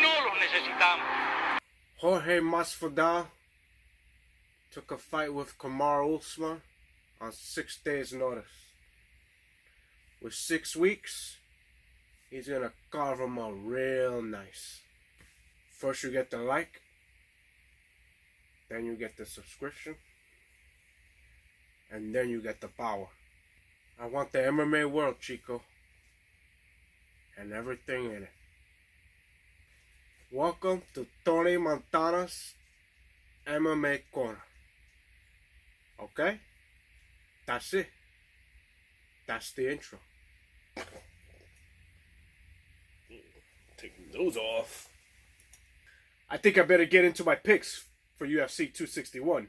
No los necesitamos. Jorge Masvidal took a fight with Kamaru Usman on 6 days' notice. With 6 weeks, he's gonna carve him up real nice. First you get the like, then you get the subscription, and then you get the power. I want the MMA world, Chico, and everything in it. Welcome to Tony Montana's MMA Corner. Okay? That's it. That's the intro. Taking those off. I think I better get into my picks for UFC 261.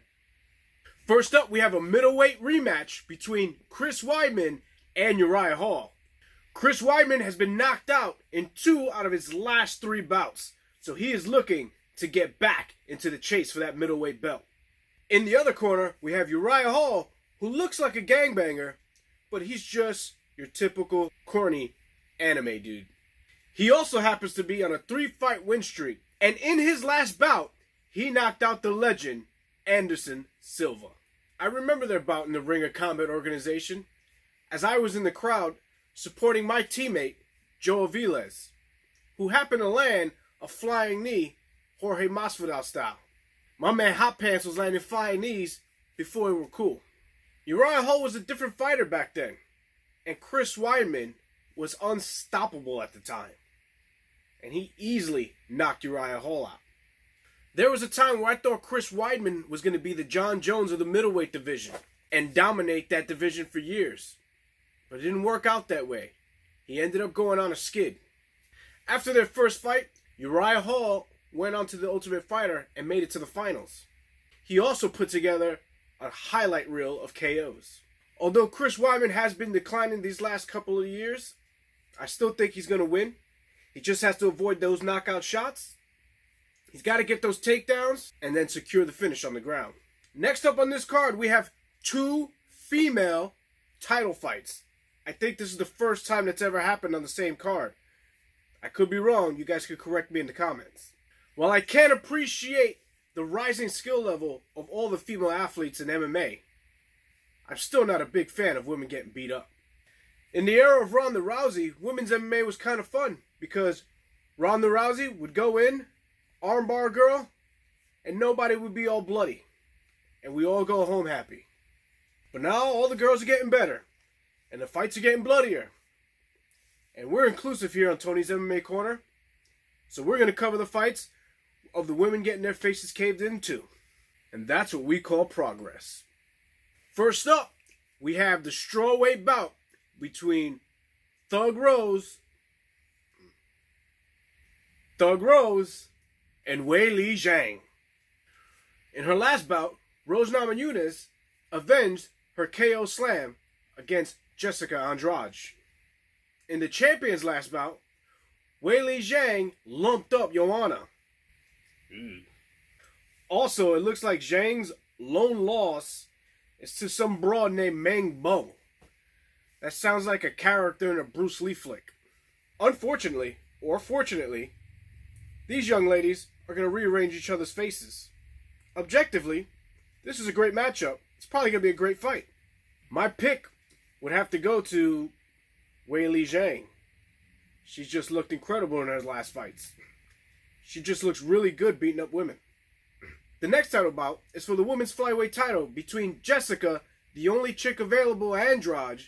First up, we have a middleweight rematch between Chris Weidman and Uriah Hall. Chris Weidman has been knocked out in 2 out of his last 3 bouts, so he is looking to get back into the chase for that middleweight belt. In the other corner, we have Uriah Hall, who looks like a gangbanger, but he's just your typical corny anime dude. He also happens to be on a 3-fight win streak, and in his last bout, he knocked out the legend, Anderson Silva. I remember their bout in the Ring of Combat organization, as I was in the crowd supporting my teammate, Joe Aviles, who happened to land a flying knee, Jorge Masvidal style. My man Hot Pants was landing flying knees before we were cool. Uriah Hall was a different fighter back then, and Chris Weidman was unstoppable at the time, and he easily knocked Uriah Hall out. There was a time where I thought Chris Weidman was going to be the John Jones of the middleweight division and dominate that division for years. But it didn't work out that way. He ended up going on a skid. After their first fight, Uriah Hall went on to the Ultimate Fighter and made it to the finals. He also put together a highlight reel of KOs. Although Chris Weidman has been declining these last couple of years, I still think he's going to win. He just has to avoid those knockout shots. He's got to get those takedowns and then secure the finish on the ground. Next up on this card, we have 2 female title fights. I think this is the first time that's ever happened on the same card. I could be wrong. You guys could correct me in the comments. While I can appreciate the rising skill level of all the female athletes in MMA, I'm still not a big fan of women getting beat up. In the era of Ronda Rousey, women's MMA was kind of fun because Ronda Rousey would go in, armbar girl, and nobody would be all bloody. And we all go home happy. But now all the girls are getting better. And the fights are getting bloodier. And we're inclusive here on Tony's MMA Corner. So we're going to cover the fights of the women getting their faces caved in too. And that's what we call progress. First up, we have the strawweight bout between Thug Rose and Weili Zhang. In her last bout, Rose Namajunas avenged her KO slam against Jessica Andrade. In the champion's last bout, Weili Zhang lumped up Joanna. Also, it looks like Zhang's lone loss is to some broad named Mang Bo. That sounds like a character in a Bruce Lee flick. Unfortunately, or fortunately, these young ladies are going to rearrange each other's faces. Objectively, this is a great matchup. It's probably going to be a great fight. My pick would have to go to Weili Zhang. She's just looked incredible in her last fights. She just looks really good beating up women. The next title bout is for the women's flyweight title between Jessica, the only chick available, Andrade,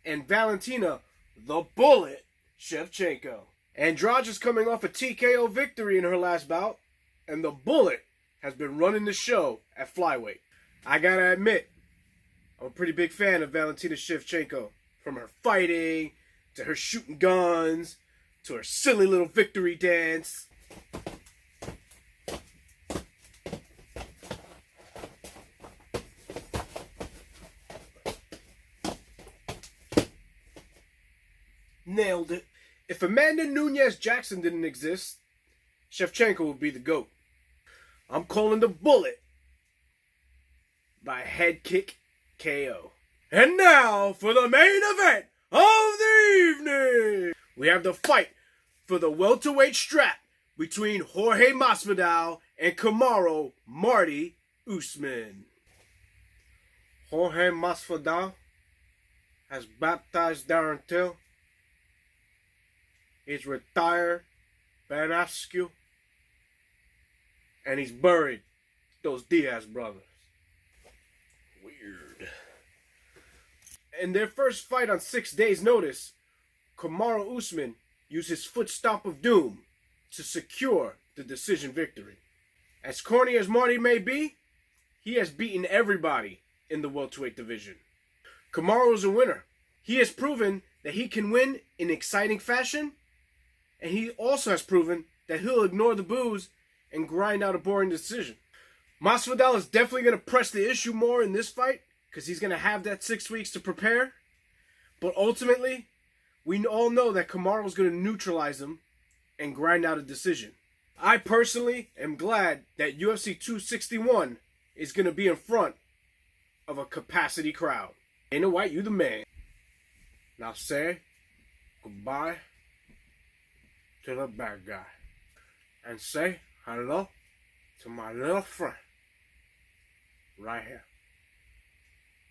and Valentina, the Bullet, Shevchenko. Andrade is coming off a TKO victory in her last bout, and the Bullet has been running the show at flyweight. I gotta admit, I'm a pretty big fan of Valentina Shevchenko. From her fighting, to her shooting guns, to her silly little victory dance. Nailed it. If Amanda Nunes Jackson didn't exist, Shevchenko would be the GOAT. I'm calling the Bullet by head kick KO. And now for the main event of the evening. We have the fight for the welterweight strap between Jorge Masvidal and Kamaru Marty Usman. Jorge Masvidal has baptized Darren Till. He's retired Ben Askew's. And he's buried those Diaz brothers. Weird. In their first fight on 6 days' notice, Kamaru Usman used his foot stomp of doom to secure the decision victory. As corny as Marty may be, he has beaten everybody in the welterweight division. Kamaru is a winner. He has proven that he can win in exciting fashion, and he also has proven that he'll ignore the boos and grind out a boring decision. Masvidal is definitely going to press the issue more in this fight because he's going to have that 6 weeks to prepare. But ultimately, we all know that Kamaru is going to neutralize him and grind out a decision. I personally am glad that UFC 261 is going to be in front of a capacity crowd. Dana White, you the man. Now say goodbye to the bad guy. And say hello to my little friend right here.